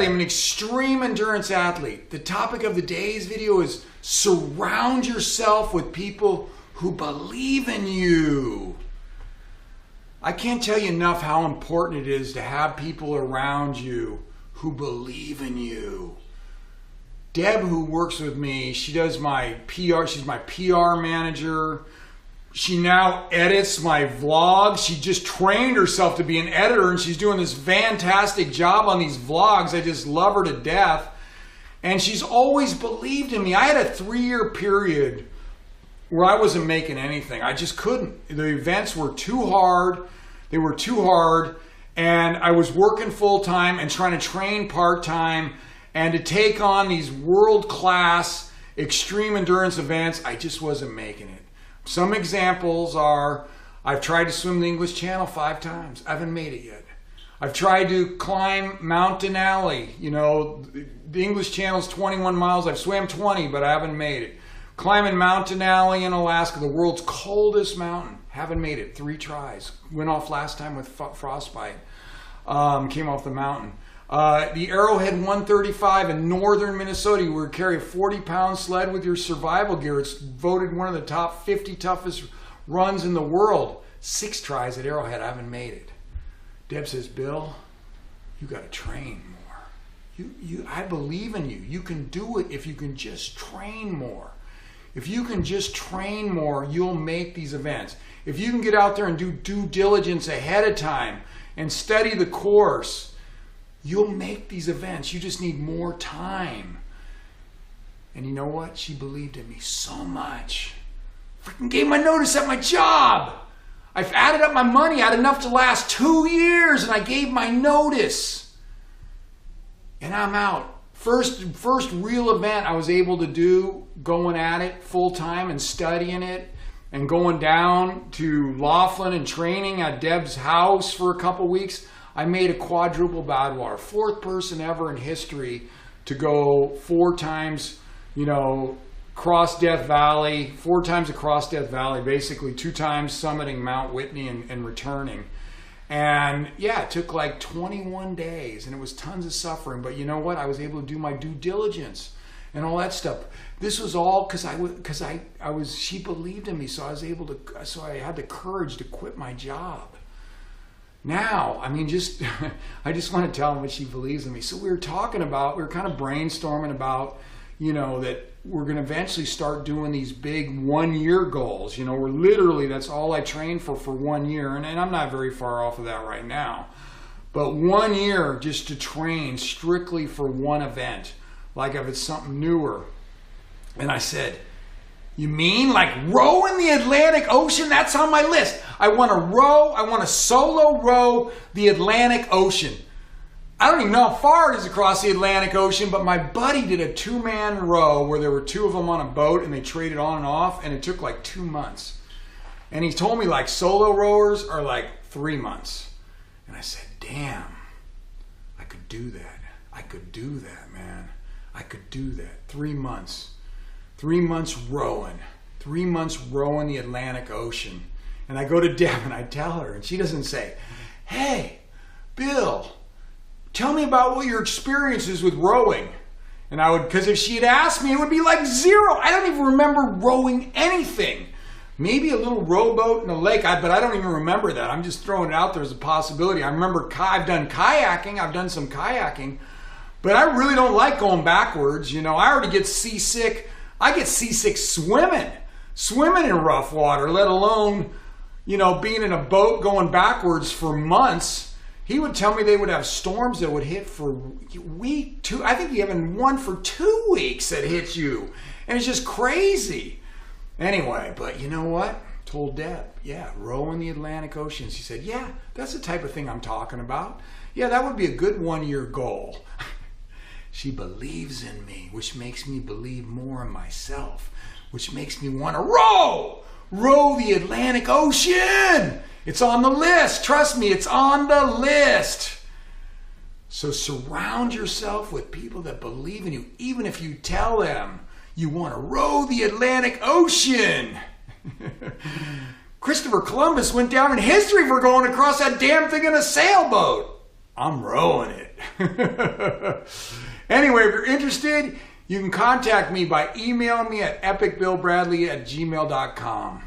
Bradley. I'm an extreme endurance athlete. The topic of the day's video is surround yourself with people who believe in you. I can't tell you enough how important it is to have people around you who believe in you. Deb, who works with me, she does my PR. She's my PR manager. She now edits my vlogs. She just trained herself to be an editor, and she's doing this fantastic job on these vlogs. I just love her to death. And she's always believed in me. I had a 3-year period where I wasn't making anything. I just couldn't. The events were too hard. They were too hard. And I was working full-time and trying to train part-time and to take on these world-class extreme endurance events. I just wasn't making it. Some examples are, I've tried to swim the English Channel 5 times. I haven't made it yet. I've tried to climb Mount Denali. You know, the English Channel's 21 miles. I've swam 20, but I haven't made it. Climbing Mount Denali in Alaska, the world's coldest mountain. Haven't made it. 3 tries. Went off last time with frostbite. Came off the mountain. The Arrowhead 135 in northern Minnesota, you would carry a 40-pound sled with your survival gear. It's voted one of the top 50 toughest runs in the world. 6 tries at Arrowhead, I haven't made it. Deb says, Bill, you got to train more. I believe in you. You can do it if you can just train more. If you can just train more, you'll make these events. If you can get out there and do due diligence ahead of time and study the course, you'll make these events. You just need more time. And you know what? She believed in me so much. Freaking gave my notice at my job. I've added up my money. I had enough to last 2 years, and I gave my notice. And I'm out. First real event I was able to do, going at it full time and studying it, and going down to Laughlin and training at Deb's house for a couple weeks. I made a quadruple Badwater, 4th person ever in history to go 4 times, across Death Valley, 4 times across Death Valley, basically 2 times summiting Mount Whitney and returning. And yeah, it took like 21 days and it was tons of suffering. But you know what? I was able to do my due diligence and all that stuff. This was all because she believed in me, so I had the courage to quit my job. Now, I just want to tell them what she believes in me. So we were kind of brainstorming about, that we're going to eventually start doing these big 1-year goals. We're literally, that's all I train for 1 year. And I'm not very far off of that right now. But 1 year just to train strictly for one event, like if it's something newer. And I said, you mean like row in the Atlantic Ocean? That's on my list. I want to solo row the Atlantic Ocean. I don't even know how far it is across the Atlantic Ocean, but my buddy did a 2-man row where there were 2 of them on a boat and they traded on and off, and it took like 2 months. And he told me like solo rowers are like 3 months. And I said, damn, I could do that. I could do that, man. I could do that. 3 months. 3 months rowing. 3 months rowing the Atlantic Ocean. And I go to Deb and I tell her, and she doesn't say, hey, Bill, tell me about what your experience is with rowing. And because if she had asked me, it would be like 0. I don't even remember rowing anything. Maybe a little rowboat in a lake, but I don't even remember that. I'm just throwing it out there as a possibility. I remember I've done kayaking. I've done some kayaking. But I really don't like going backwards. I already get seasick. I get seasick swimming in rough water, let alone, being in a boat going backwards for months. He would tell me they would have storms that would hit for a week, 2. I think even one for 2 weeks that hits you. And it's just crazy. Anyway, but you know what? Told Deb, yeah, row in the Atlantic Ocean. She said, yeah, that's the type of thing I'm talking about. Yeah, that would be a good 1-year goal. She believes in me, which makes me believe more in myself, which makes me want to row the Atlantic Ocean. It's on the list. Trust me, it's on the list. So surround yourself with people that believe in you, even if you tell them you want to row the Atlantic Ocean. Christopher Columbus went down in history for going across that damn thing in a sailboat. I'm rowing it. Anyway, if you're interested, you can contact me by emailing me at epicbillbradley@gmail.com.